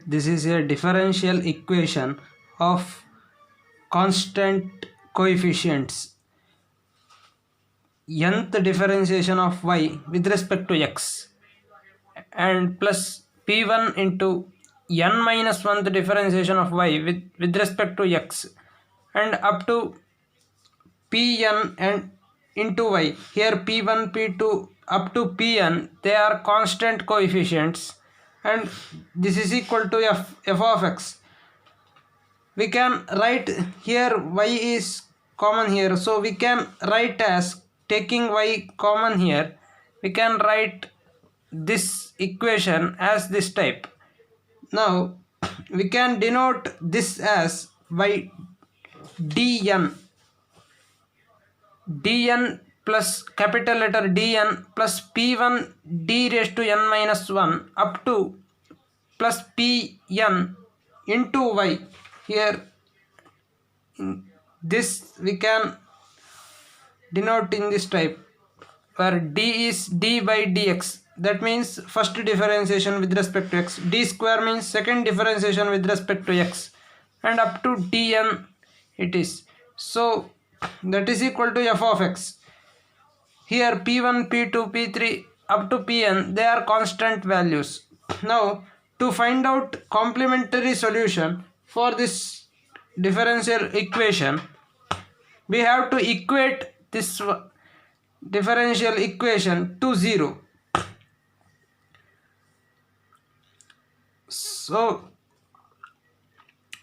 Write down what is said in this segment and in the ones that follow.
This is a differential equation of constant coefficients. Nth differentiation of y with respect to x and plus p1 into n minus 1th differentiation of y with respect to x and up to pn and into y. Here p1 p2 up to pn, they are constant coefficients and this is equal to f of x. We can write here y is common here, so we can write as, taking y common here, we can write this equation as this type. Now we can denote this as by dn plus capital letter dn plus p1 d raised to n minus 1 up to plus pn into y. Here this we can denote in this type, where d is d by dx, that means first differentiation with respect to x, d square means second differentiation with respect to x, and up to dn it is. So that is equal to f of x. Here p1 p2 p3 up to pn, they are constant values. Now to find out complementary solution for this differential equation, we have to equate this differential equation to 0. So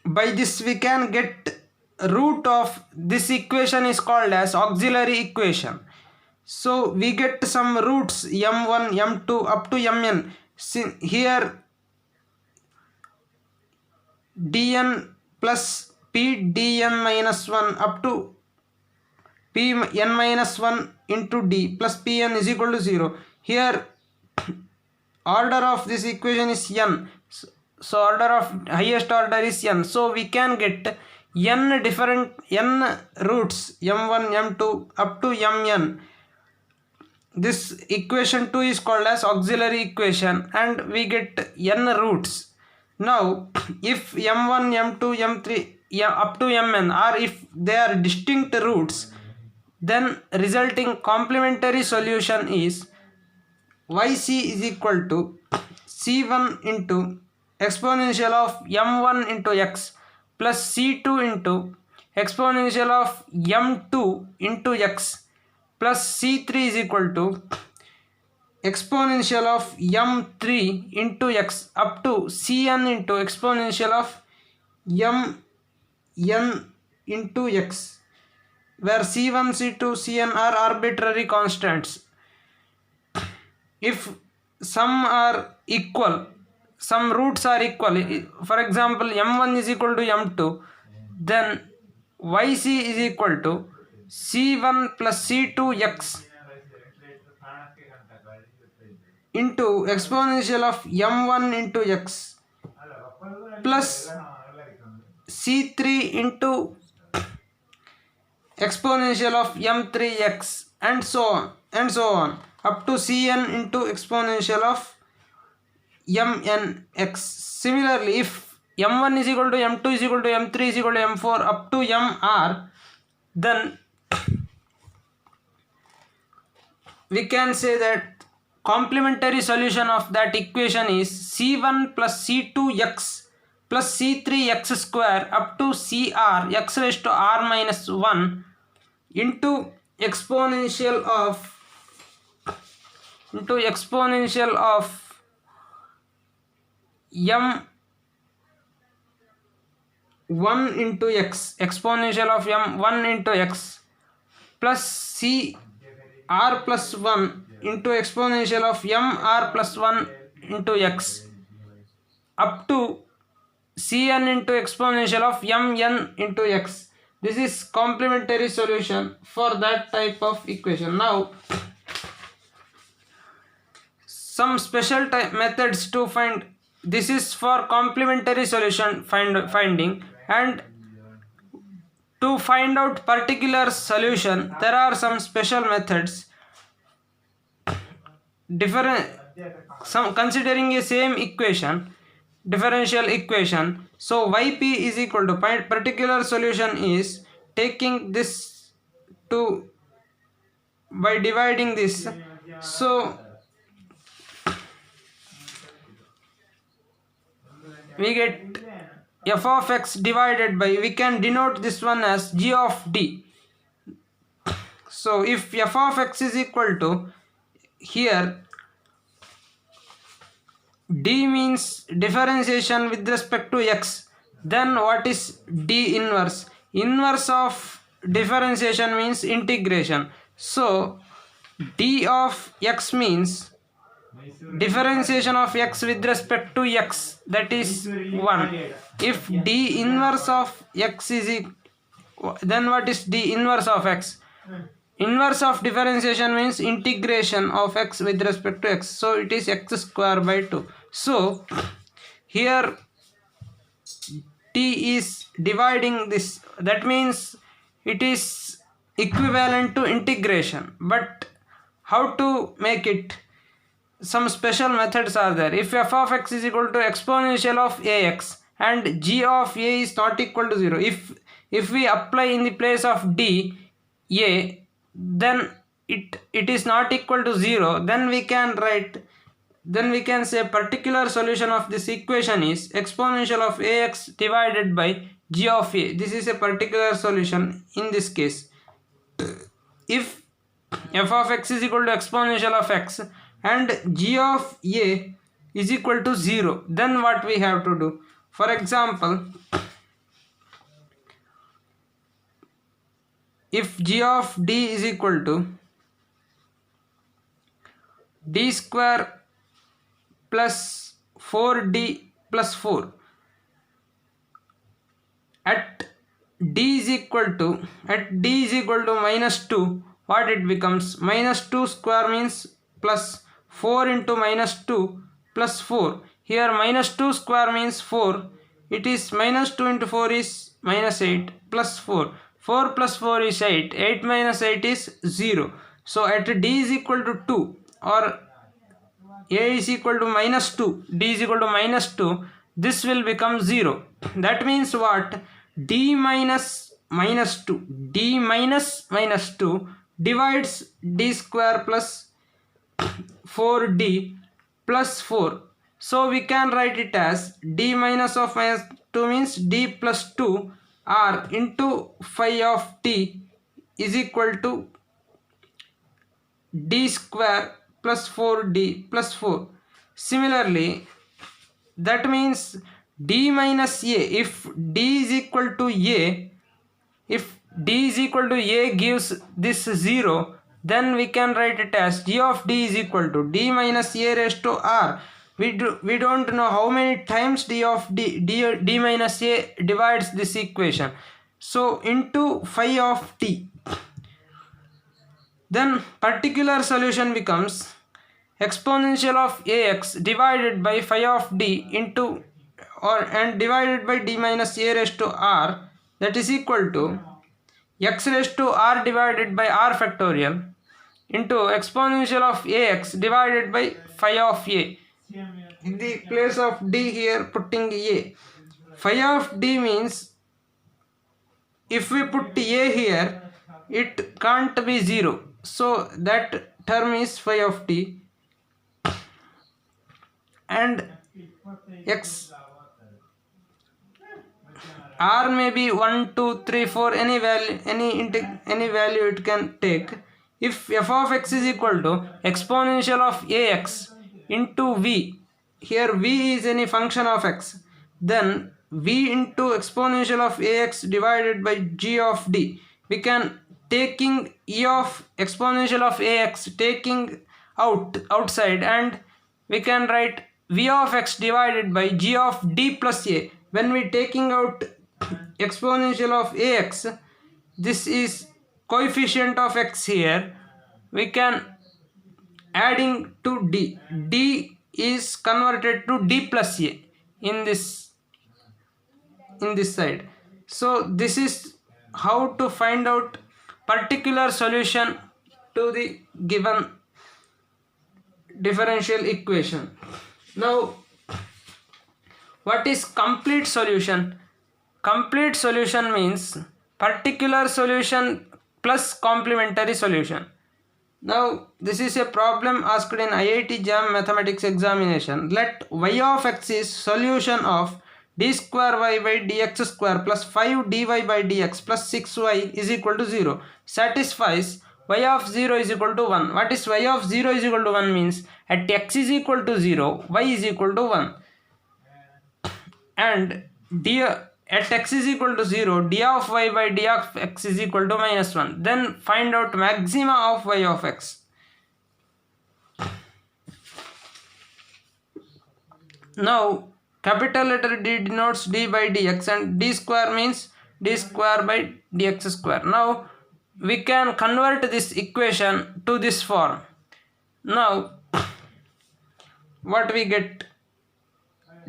by this we can get root of this equation is called as auxiliary equation. So we get some roots m1 m2 up to mn. Here dn plus p dn minus 1 up to p n minus 1 into d plus pn is equal to 0. Here order of this equation is n, so order of highest order is n, so we can get n different n roots m1 m2 up to mn. This equation 2 is called as auxiliary equation and we get n roots. Now if m1 m2 m3 up to mn are, if they are distinct roots, then resulting complementary solution is yc is equal to c1 into exponential of m1 into x plus c2 into exponential of m2 into x plus c3 is equal to exponential of m3 into x up to cn into exponential of mn into x, where c1 c2 cn are arbitrary constants. If some are equal, some roots are equal, for example m1 is equal to m2, then yc is equal to c1 plus c2x into exponential of m1 into x plus c3 into exponential of m3x and so on up to cn into exponential of mnx. Similarly, if m1 is equal to m2 is equal to m3 is equal to m4 up to mr, then we can say that complementary solution of that equation is c1 plus c2x plus c3x square up to cr x raised to r minus 1 into exponential of m1 into x, exponential of m1 into x plus c r plus 1 into exponential of mr plus 1 into x up to cn into exponential of mn into x. This is complementary solution for that type of equation. Now some special methods to find, this is for complementary solution finding, and to find out particular solution there are some special methods. Considering a same equation, differential equation. So yp is equal to particular solution is taking this to by dividing this. So we get f of x divided by, we can denote this one as g of d. So if f of x is equal to, here d means differentiation with respect to x, then what is d inverse? Inverse of differentiation means integration. So d of x means differentiation of x with respect to x, that is 1. If d inverse of x is then what is d inverse of x? Inverse of differentiation means integration of x with respect to x, so it is x square by 2. So here t is dividing this, that means it is equivalent to integration. But how to make it? Some special methods are there. If f of x is equal to exponential of ax and g of a is not equal to 0, if we apply in the place of d a, then it is not equal to 0, then we can write, then we can say particular solution of this equation is exponential of ax divided by g of a. This is a particular solution in this case. If f of x is equal to exponential of x and g of a is equal to 0, then what we have to do? For example, if g of d is equal to d square plus 4d plus 4, at d is equal to minus 2, what it becomes? Minus 2 square means plus 4 into minus 2 plus 4. Here minus 2 square means 4. It is minus 2 into 4 is minus 8 plus 4. 4 plus 4 is 8. 8 minus 8 is 0. So at d is equal to 2 or a is equal to minus 2, d is equal to minus 2, this will become 0. That means what? D minus minus 2. D minus minus 2 divides d square plus 4d plus 4. So we can write it as d minus of minus 2 means d plus 2 r into phi of t is equal to d square plus 4d plus 4. Similarly, that means d minus a, if d is equal to a, if d is equal to a gives this 0, then we can write it as g of d is equal to d minus a raised to r. We don't know how many times d minus a divides this equation. So into phi of t. Then particular solution becomes exponential of ax divided by phi of d into and divided by d minus a raised to r, that is equal to x raised to r divided by r factorial into exponential of ax divided by phi of a. In the place of d here putting a. Phi of d means if we put a here, it can't be 0. So that term is phi of t, and x r may be 1 2 3 4, any value, any value it can take. If f of x is equal to exponential of ax into v, here v is any function of x, then v into exponential of ax divided by g of d, we can taking e of exponential of ax taking outside, and we can write v of x divided by g of d plus a. When we taking out exponential of ax, this is coefficient of x here, we can adding to d, d is converted to d plus a in this side. So this is how to find out particular solution to the given differential equation. Now What is complete solution? Complete solution means particular solution plus complementary solution. Now this is a problem asked in IIT JAM mathematics examination. Let y of x is solution of d square y by dx square plus 5 dy by dx plus 6y is equal to 0 satisfies y of 0 is equal to 1. What is y of 0 is equal to 1 means at x is equal to 0, y is equal to 1. And d at x is equal to 0, d of y by d of x is equal to minus 1. Then find out maxima of y of x. Now capital letter D denotes d by dx and d square means d square by dx square. Now we can convert this equation to this form. Now what we get?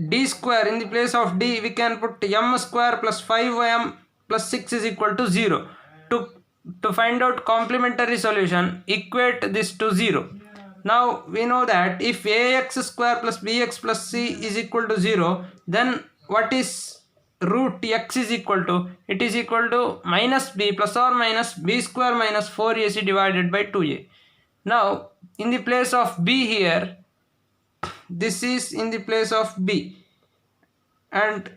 D square, in the place of d we can put m square plus 5m plus 6 is equal to 0. To find out complementary solution, equate this to 0. Now we know that if ax square plus bx plus c is equal to 0, then what is root x is equal to? It is equal to minus b plus or minus b square minus 4ac divided by 2a. Now in the place of b here, this is in the place of b, and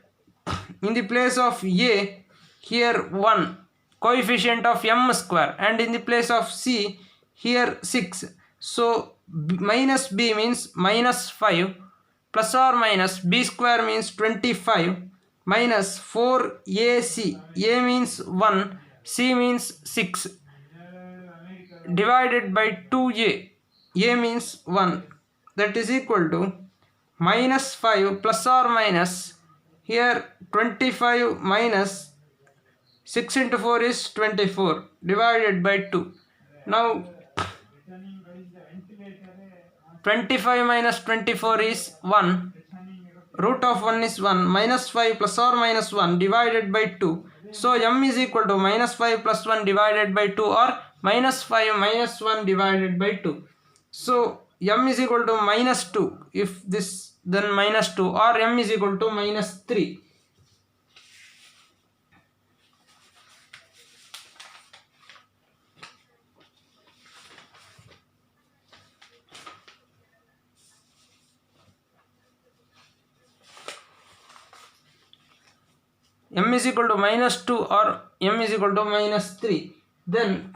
in the place of a here 1 coefficient of m square, and in the place of c here 6. So minus b means minus 5 plus or minus b square means 25 minus 4ac, a means 1, c means 6 divided by 2a, a means 1, that is equal to minus 5 plus or minus here 25 minus 6 into 4 is 24 divided by 2. Now 25 minus 24 is 1, root of 1 is 1, minus 5 plus or minus 1 divided by 2. So m is equal to minus 5 plus 1 divided by 2 or minus 5 minus 1 divided by 2. So m is equal to minus 2, if this then minus 2, or m is equal to minus 3. M is equal to minus 2 or m is equal to minus 3. Then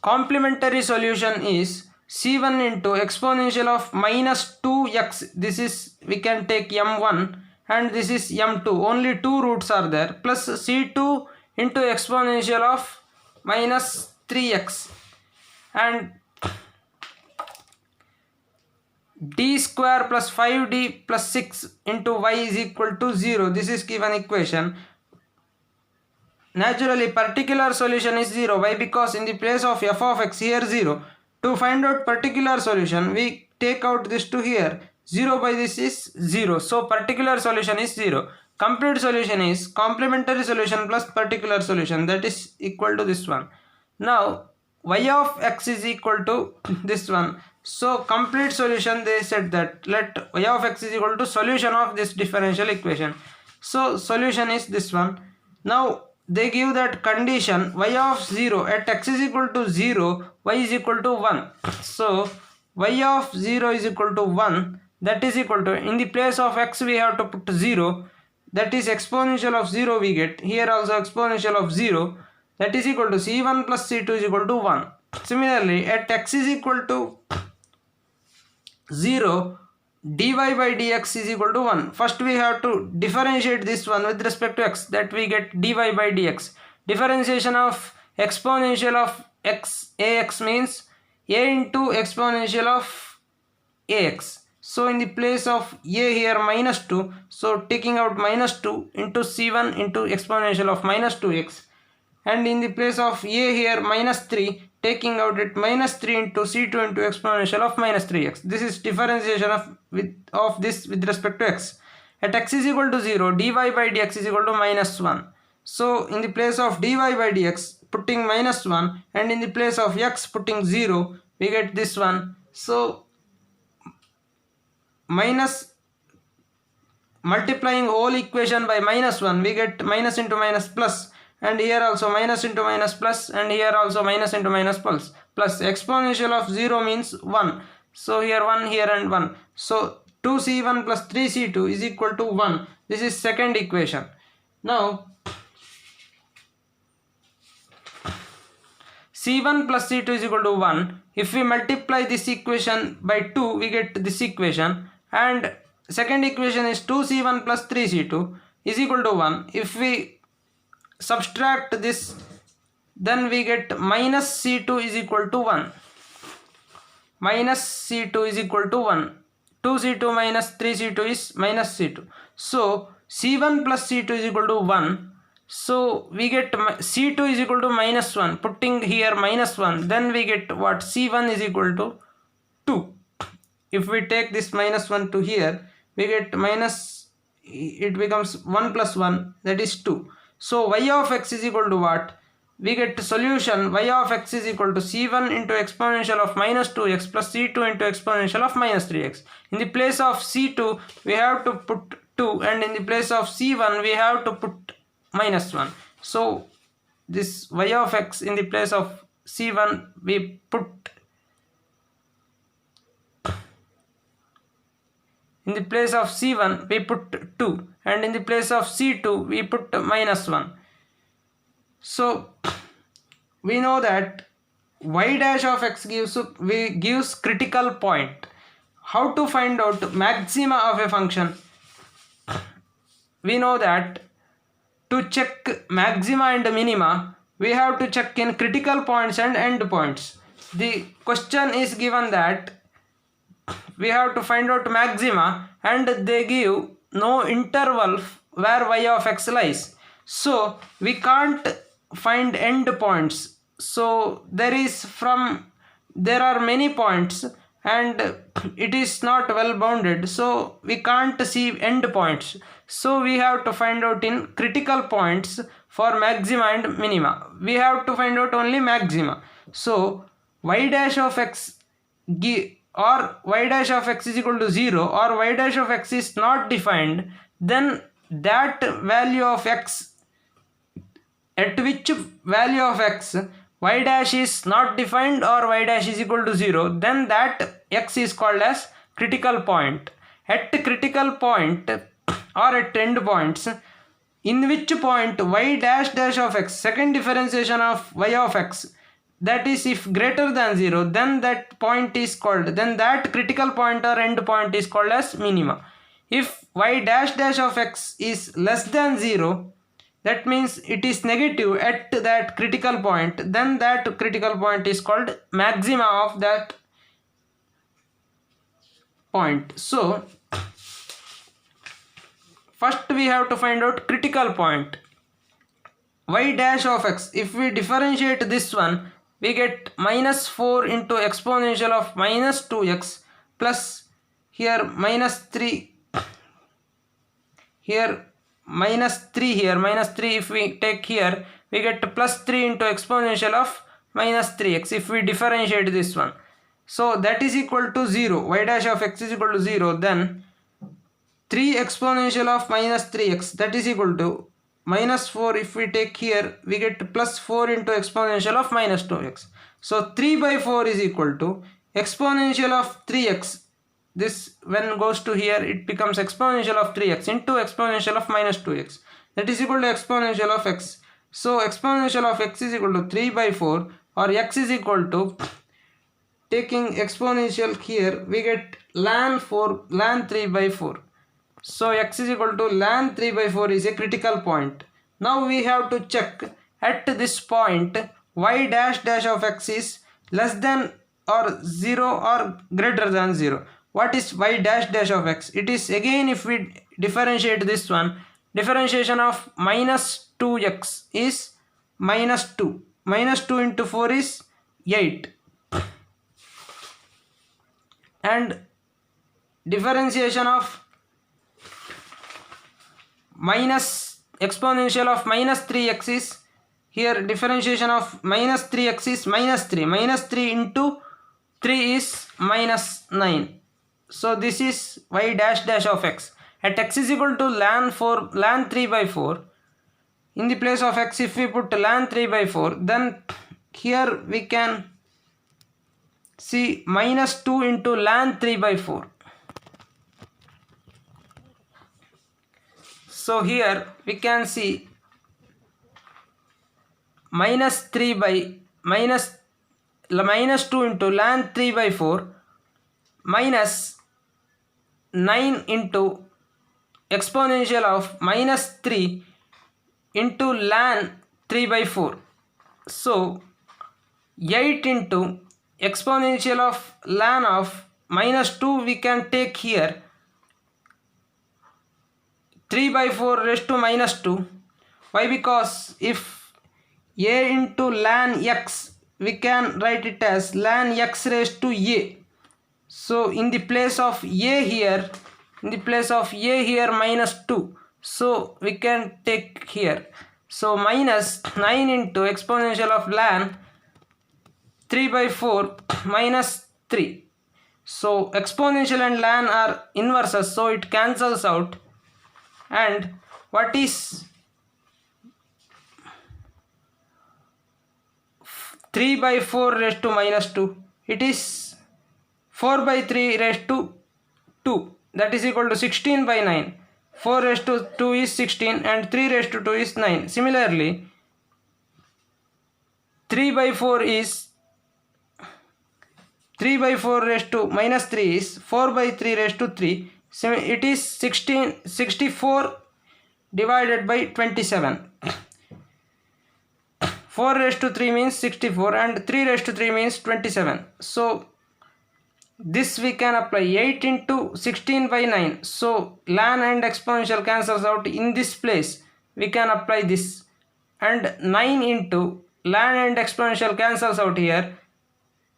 complementary solution is c1 into exponential of minus 2x. This is, we can take m1 and this is m2. Only two roots are there, plus c2 into exponential of minus 3x, and d square plus 5d plus 6 into y is equal to 0. This is given equation. Naturally particular solution is 0. Why? Because in the place of f of x here 0. To find out particular solution, we take out this to here. 0 by this is 0. So particular solution is 0. Complete solution is complementary solution plus particular solution, that is equal to this one. Now y of x is equal to this one. So complete solution, they said that let y of x is equal to solution of this differential equation. So solution is this one. Now they give that condition y of 0 at x is equal to 0, y is equal to 1. So y of 0 is equal to 1, that is equal to, in the place of x we have to put 0, that is exponential of 0 we get, here also exponential of 0, that is equal to c1 plus c2 is equal to 1. Similarly at x is equal to 0, dy by dx is equal to 1. First we have to differentiate this one with respect to x, that we get dy by dx. Differentiation of exponential of x, ax means a into exponential of ax. So in the place of a here minus 2, so taking out minus 2 into c1 into exponential of minus 2x, and in the place of a here minus 3, taking out it minus 3 into c2 into exponential of minus 3x. This is differentiation of this with respect to x. At x is equal to 0, dy by dx is equal to minus 1. So in the place of dy by dx putting minus 1, and in the place of x putting 0, we get this one. So minus multiplying whole equation by -1, we get minus into minus plus, and here also minus into minus plus, and here also minus into minus plus. Exponential of 0 means 1. So here 1, here and 1. So 2c1 plus 3c2 is equal to 1. This is second equation. Now c1 plus c2 is equal to 1. If we multiply this equation by 2, we get this equation, and second equation is 2c1 plus 3c2 is equal to 1. If we subtract this, then we get minus c2 is equal to 1. Minus c2 is equal to 1. 2c2 minus 3c2 is minus c2. So c1 plus c2 is equal to 1. So we get c2 is equal to minus 1. Putting here minus 1, then we get what? c1 is equal to 2. If we take this minus 1 to here, we get minus, it becomes 1 plus 1, that is 2. So y of x is equal to what? We get solution y of x is equal to c1 into exponential of minus 2x plus c2 into exponential of minus 3x. In the place of c2 we have to put 2, and in the place of c1 we have to put minus 1. So this y of x in the place of c1 we put, in the place of c1 we put 2, and in the place of c2 we put minus 1. So we know that y dash of x gives critical point. How to find out maxima of a function? We know that to check maxima and minima, we have to check in critical points and end points. The question is given that we have to find out maxima, and they give no interval where y of x lies. So we can't find end points. So there are many points, and it is not well bounded, so we can't see end points. So we have to find out in critical points for maxima and minima. We have to find out only maxima. So y dash of x or y dash of x is equal to 0, or y dash of x is not defined, then that value of x, at which value of x y dash is not defined or y dash is equal to 0, then that x is called as critical point. At critical point or at end points, in which point y dash dash of x, second differentiation of y of x, that is if greater than 0, then that point is called, then that critical point or end point is called as minima. If y dash dash of x is less than 0, that means it is negative at that critical point, then that critical point is called maxima of that point. So first we have to find out critical point. Y dash of x, if we differentiate this one, we get minus 4 into exponential of minus 2x plus here minus 3, here minus 3, here minus 3, if we take here we get plus 3 into exponential of minus 3x if we differentiate this one. So that is equal to 0. Y dash of x is equal to 0. Then 3 exponential of minus 3x, that is equal to minus 4. If we take here we get plus 4 into exponential of minus 2x. So 3 by 4 is equal to exponential of 3x. This when goes to here it becomes exponential of 3x into exponential of minus 2x, that is equal to exponential of x. So exponential of x is equal to 3 by 4, or x is equal to, taking exponential here we get ln 3 by 4. So x is equal to ln 3 by 4 is a critical point. Now we have to check at this point y dash dash of x is less than or 0 or greater than 0. What is y dash dash of x? It is again, if we differentiate this one, differentiation of minus 2x is minus 2. Minus 2 into 4 is 8. And differentiation of minus exponential of minus 3x is, here differentiation of minus 3x is minus 3. Minus 3 into 3 is minus 9. So this is y dash dash of x. At x is equal to ln 3 by 4, in the place of x if we put ln 3 by 4, then here we can see minus 2 into ln 3 by 4. So here we can see minus 2 into ln 3 by 4 minus 9 into exponential of minus 3 into ln 3 by 4. So 8 into exponential of ln of minus 2 we can take here, 3 by 4 raised to minus 2. Why? Because if a into ln x, we can write it as ln x raised to a. So in the place of a here, minus 2. So we can take here. So minus 9 into exponential of ln 3 by 4 minus 3. So exponential and ln are inverses, so it cancels out. And what is 3 by 4 raised to minus 2? It is 4 by 3 raised to 2. That is equal to 16 by 9. 4 raised to 2 is 16 and 3 raised to 2 is 9. Similarly, 3 by 4 raised to minus 3 is 4 by 3 raised to 3. So it is 64 divided by 27. 4 raised to 3 means 64 and 3 raised to 3 means 27. So this we can apply 8 into 16 by 9. So ln and exponential cancels out. In this place we can apply this, and 9 into ln and exponential cancels out here.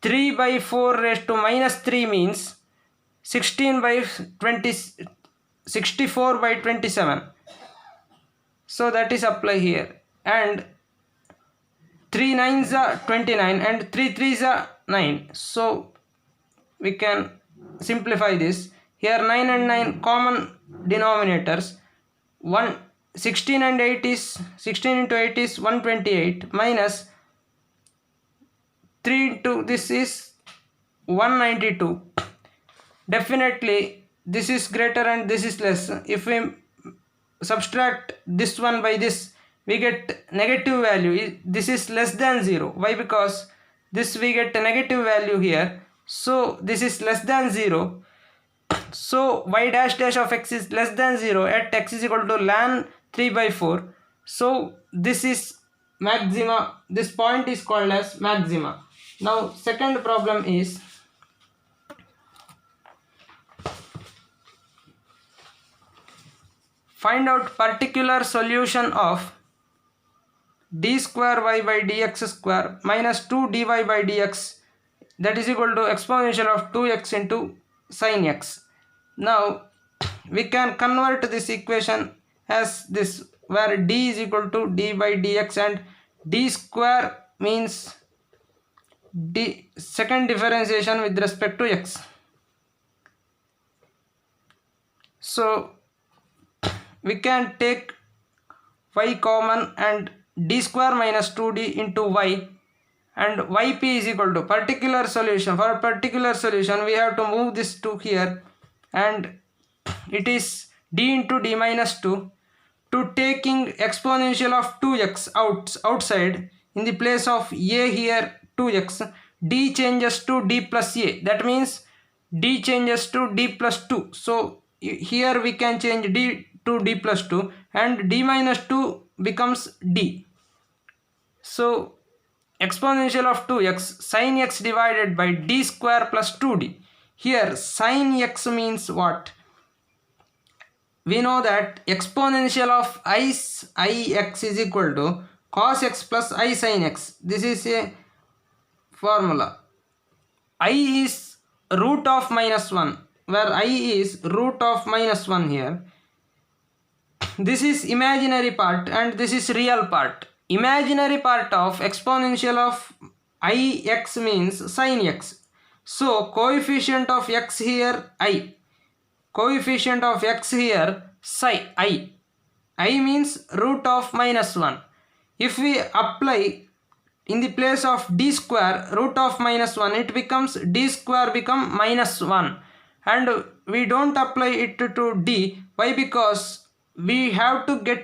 3 by 4 raised to minus 3 means 64 by 27. So that is apply here, and 3 9s are 29 and 3 3s are 9. So we can simplify this. Here 9 and 9 common denominators. 16 and 8 is 16 into 8 is 128 minus 3 into this is 192. Definitely this is greater and this is less. If we subtract this one by this, we get negative value. This is less than 0. Why? Because this we get a negative value here. So this is less than 0. So y dash dash of x is less than 0 at x is equal to ln 3 by 4. So this is maxima. This point is called as maxima. Now second problem is find out particular solution of d square y by dx square minus 2 dy by dx, that is equal to exponential of 2x into sin x. Now we can convert this equation as this, where d is equal to d by dx and d square means d second differentiation with respect to x. So we can take y common and d square minus 2d into y, and yp is equal to particular solution. For a particular solution we have to move this to here, and it is d into d minus 2. To taking exponential of 2x outside, in the place of a here 2x, d changes to d plus a. That means d changes to d plus 2. So here we can change d to d plus 2 and d minus 2 becomes d. So exponential of 2x sin x divided by d square plus 2d. Here sin x means what? We know that exponential of ix is equal to cos x plus I sin x. This is a formula. I is root of minus 1, where I is root of minus 1 here. This is imaginary part and this is real part. Imaginary part of exponential of ix means sin x. So coefficient of x here I. coefficient of x here psi I means root of -1. If we apply in the place of d square root of -1, it becomes d square become -1, and we don't apply it to d. Why? Because we have to get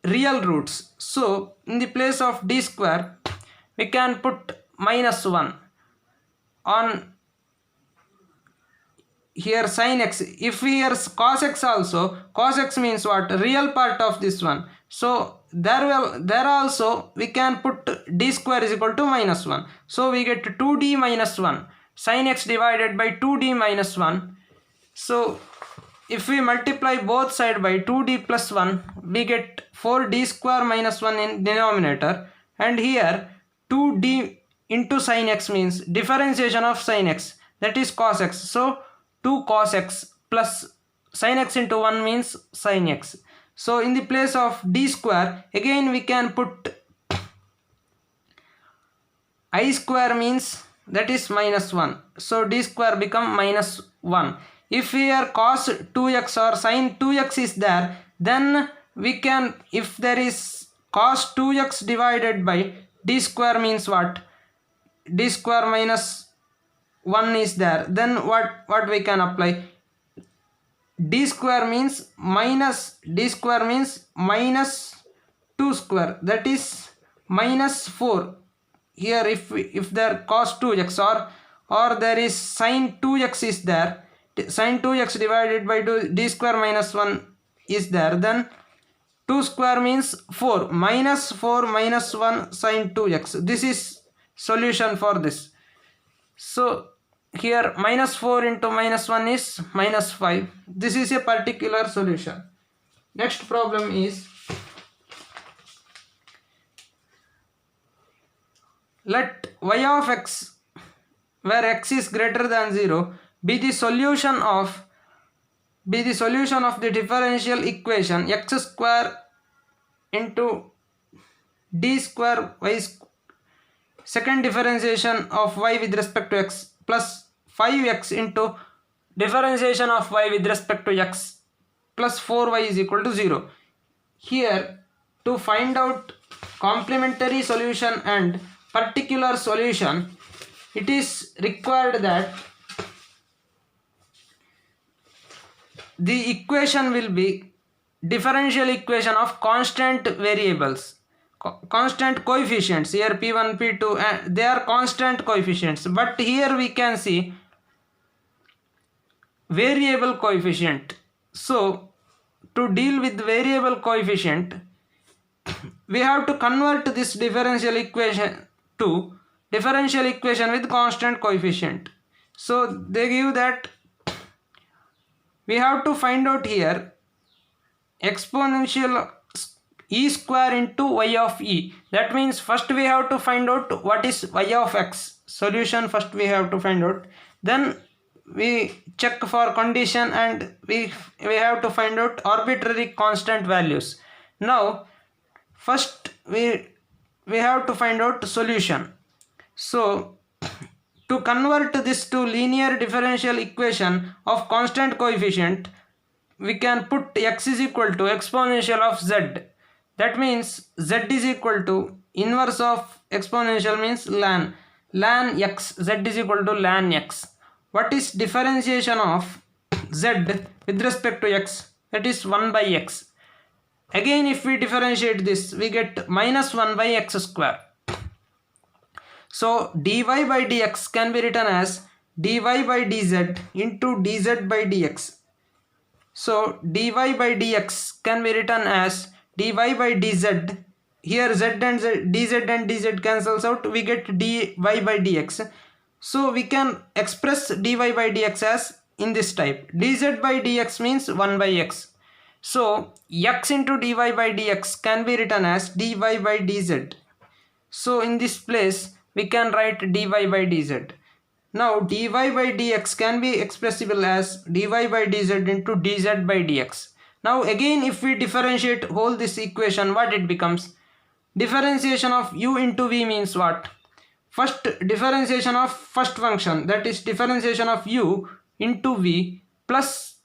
real roots. So in the place of d square we can put -1 on here sin x. If here cos x also, cos x means what? Real part of this one. So there also we can put d square is equal to -1. So we get 2d minus 1 sin x divided by 2d minus 1. So if we multiply both side by 2d plus 1, we get 4d square minus 1 in denominator, and here 2d into sin x means differentiation of sin x, that is cos x. So 2 cos x plus sin x into 1 means sin x. So in the place of d square again we can put I square means that is -1. So d square become -1. If here cos 2x or sin 2x is there, then we can, if there is cos 2x divided by d square means what? D square minus 1 is there, then what we can apply? D square means d square means minus 2 square, that is -4. Here if there cos 2x or there is sin 2x is there, sin 2x divided by d square minus 1 is there, then 2 square means 4, -4 minus 1 sin 2x. This is solution for this. So here -4 into -1 is -5. This is a particular solution. Next problem is, let y of x where x is greater than 0 be the solution of the differential equation x square into d square y square. Second differentiation of y with respect to x plus 5x into differentiation of y with respect to x plus 4y is equal to 0. Here to find out complementary solution and particular solution, it is required that the equation will be differential equation of constant variables, constant coefficients. Here p1 p2 and they are constant coefficients, but here we can see variable coefficient. So to deal with variable coefficient we have to convert this differential equation to differential equation with constant coefficient. So they give that we have to find out here exponential e square into y of e. That means first we have to find out what is y of x. Solution first we have to find out, then we check for condition, and we have to find out arbitrary constant values. Now first we have to find out solution. So to convert this to linear differential equation of constant coefficient, we can put x is equal to exponential of z. That means z is equal to inverse of exponential means ln x. Z is equal to ln x. What is differentiation of z with respect to x? That is 1 by x. Again if we differentiate this, we get -1 by x square. So dy by dx can be written as dy by dz into dz by dx. So dy by dx can be written as dy by dz. Here z and dz cancels out, we get dy by dx. So we can express dy by dx as in this type. Dz by dx means 1 by x. So x into dy by dx can be written as dy by dz. So in this place we can write dy by dz. Now dy by dx can be expressible as dy by dz into dz by dx. Now again if we differentiate whole this equation, what it becomes? Differentiation of u into v means what? First differentiation of first function, that is differentiation of u into v plus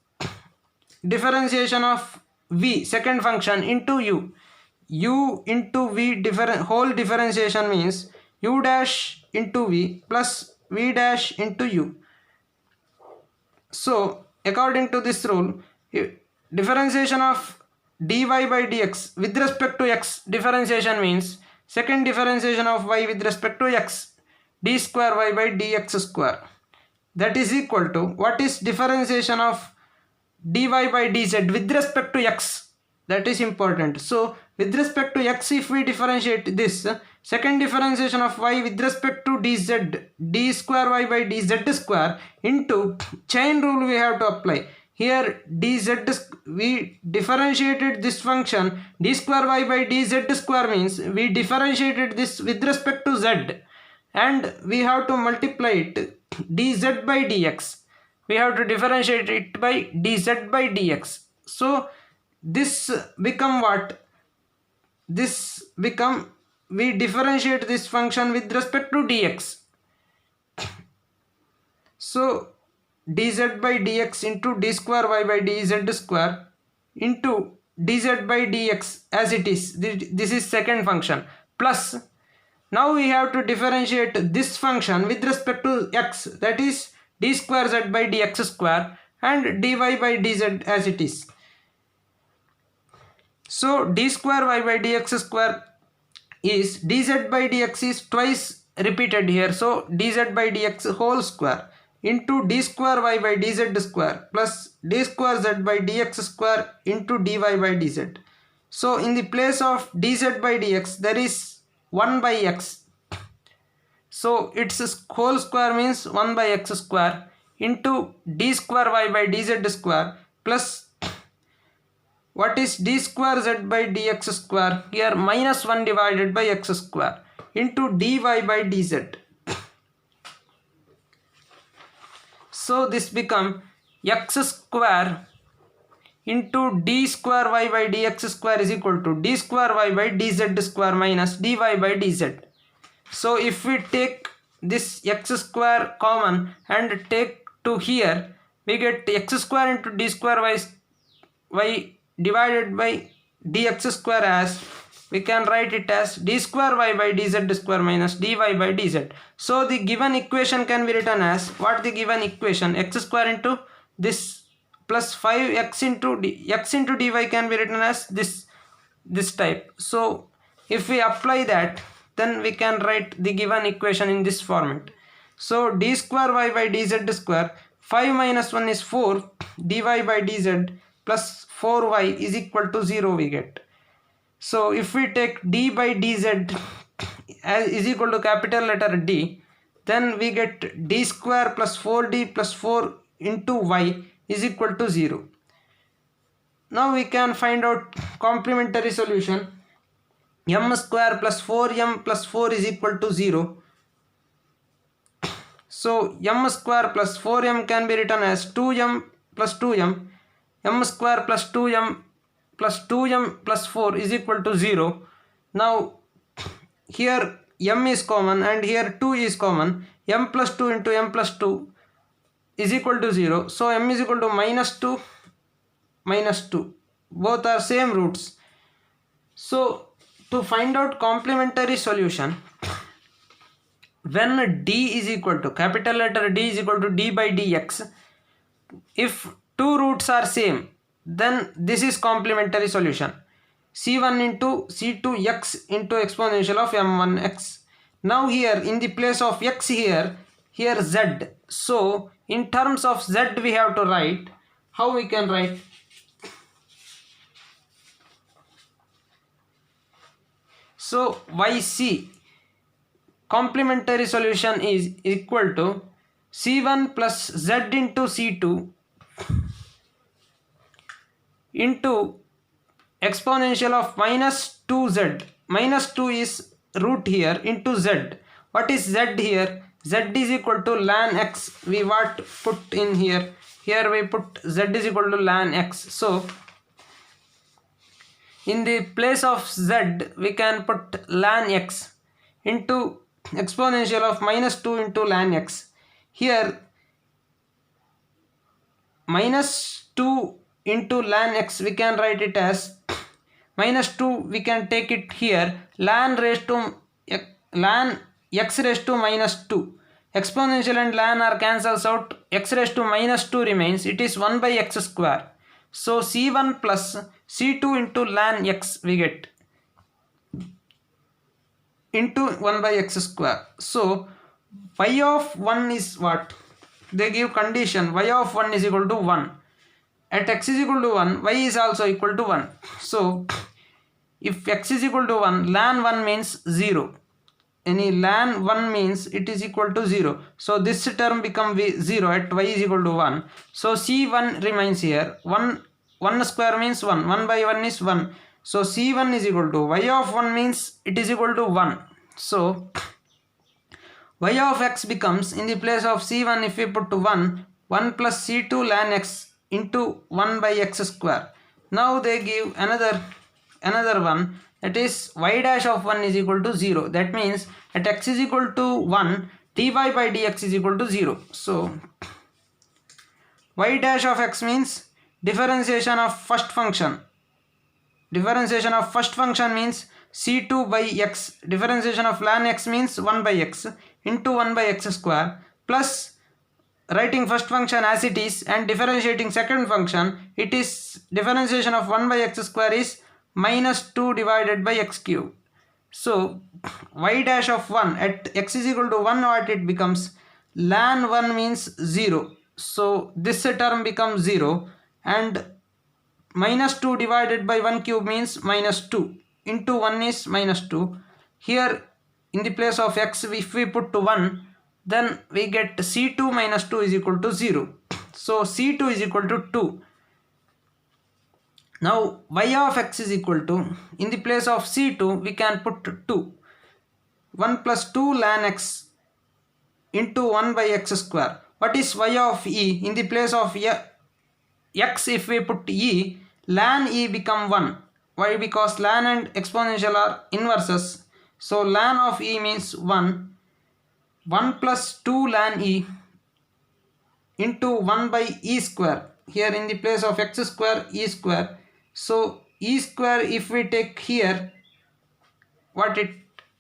differentiation of v second function into u into v whole differentiation means u dash into v plus v dash into u. So according to this rule, differentiation of dy by dx with respect to x differentiation means second differentiation of y with respect to x d square y by dx square, that is equal to what is differentiation of dy by dz with respect to x, that is important. So with respect to x, if we differentiate this second differentiation of y with respect to dz d square y by dz square into chain rule we have to apply. Here dz, we differentiated this function d square y by dz square means we differentiated this with respect to z, and we have to multiply it dz by dx. We have to differentiate it by dz by dx. So this become what? This become, we differentiate this function with respect to dx. So dz by dx into d square y by dz square into dz by dx as it is. This is second function plus now we have to differentiate this function with respect to x, that is d square z by dx square and dy by dz as it is. So d square y by dx square is dz by dx is twice repeated here, so dz by dx whole square into d square y by dz square plus d square z by dx square into dy by dz. So in the place of dz by dx there is 1 by x, so its whole square means 1 by x square into d square y by dz square plus what is d square z by dx square, here minus 1 divided by x square into dy by dz. So this become x square into d square y by dx square is equal to d square y by dz square minus dy by dz. So if we take this x square common and take to here, we get x square into d square y divided by dx square, as we can write it as d square y by dz square minus dy by dz. So the given equation can be written as what? The given equation x square into this plus 5x into x into dy can be written as this type. So if we apply that, then we can write the given equation in this format. So d square y by dz square, 5 minus 1 is 4, dy by dz plus 4y is equal to 0 we get. So if we take d by dz as is equal to capital letter D, then we get d square plus 4d plus 4 into y is equal to 0. Now we can find out complementary solution. M square plus 4m plus 4 is equal to 0. So m square plus 4m can be written as 2m plus 2m. M square plus 2m plus 2m plus 4 is equal to 0. Now here m is common and here 2 is common. M plus 2 into m plus 2 is equal to 0. So m is equal to minus 2 minus 2. Both are same roots. So to find out complementary solution, when d is equal to capital letter D is equal to d by dx, if two roots are same, then this is complementary solution. C1 into C2 x into exponential of m1 x. Now here in the place of x here z. So in terms of z we have to write. How we can write? So yc complementary solution is equal to c1 plus z into c2 into exponential of minus 2z. Minus 2 is root here into z. What is z here? Z is equal to ln x. We what put in here? Here we put z is equal to ln x. So in the place of z we can put ln x into exponential of minus 2 into ln x. Here minus 2 into ln x, we can write it as minus 2, we can take it here, ln x raised to minus 2. Exponential and ln are cancels out, x raised to minus 2 remains, it is 1 by x square. So c1 plus c2 into ln x we get into 1 by x square. So y of 1 is what? They give condition y of 1 is equal to 1. At x is equal to 1, y is also equal to 1. So if x is equal to 1, ln 1 means 0. Any ln 1 means it is equal to 0. So this term become 0 at y is equal to 1. So c1 remains here. 1 square means 1. 1 by 1 is 1. So c1 is equal to y of 1 means it is equal to 1. So y of x becomes, in the place of c1 if we put 1 plus c2 ln x into 1 by x square. Now they give another one, that is y dash of 1 is equal to 0. That means at x is equal to 1, dy by dx is equal to 0. So y dash of x means differentiation of first function. Differentiation of first function means c2 by x. Differentiation of ln x means 1 by x into 1 by x square, plus writing first function as it is and differentiating second function, it is differentiation of 1 by x square is minus 2 divided by x cube. So y dash of 1 at x is equal to 1, what it becomes? Ln 1 means 0. So this term becomes 0, and minus 2 divided by 1 cube means minus 2 into 1 is minus 2. Here in the place of x, if we put to 1, then we get c2 minus 2 is equal to 0. So c2 is equal to 2. Now y of x is equal to, in the place of c2 we can put 2. 1 plus 2 ln x into 1 by x square. What is y of e? In the place of x if we put e, ln e become 1. Why? Because ln and exponential are inverses. So ln of e means 1. 1 plus 2 ln e into 1 by e square. Here in the place of x square, e square. So e square if we take here,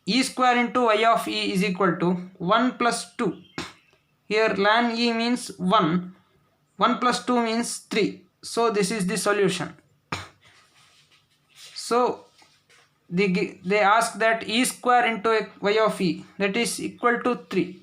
e square into y of e is equal to 1 plus 2. Here ln e means 1. 1 plus 2 means 3. So this is the solution. So they ask that e square into y of e, that is equal to 3.